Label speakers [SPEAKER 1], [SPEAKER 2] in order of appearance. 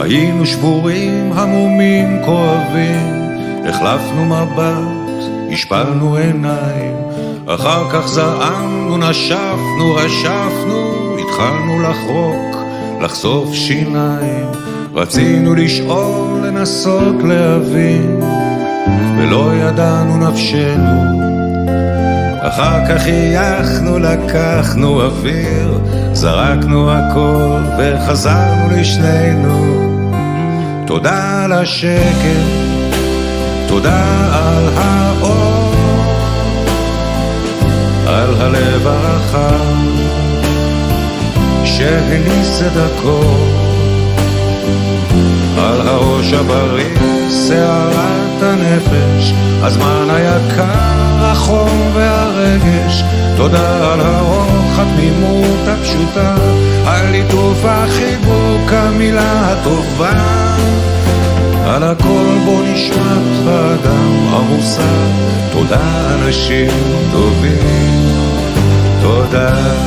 [SPEAKER 1] היינו שבורים, המומים, כואבים, החלפנו מבט, השפלנו עיניים, אחר כך זעמנו, נשפנו, רשפנו, התחלנו לחרוק, לחשוף שיניים, רצינו לשאול, לנסות להבין, ולא ידענו נפשנו. אחר כך חייכנו, לקחנו אוויר, זרקנו הכל וחזרנו לשנינו. תודה על השקט, תודה על האור, על הלב הרחב שהניס את הכל, על הראש הבריא, שערת הנפש, הזמן היקר, החום והרגש. תודה על הרוח, התמימות הפשוטה, על ליטוף החיבוק, המילה הטובה, על הכל בו נשמת האדם המוסר. תודה אנשים טובים, תודה.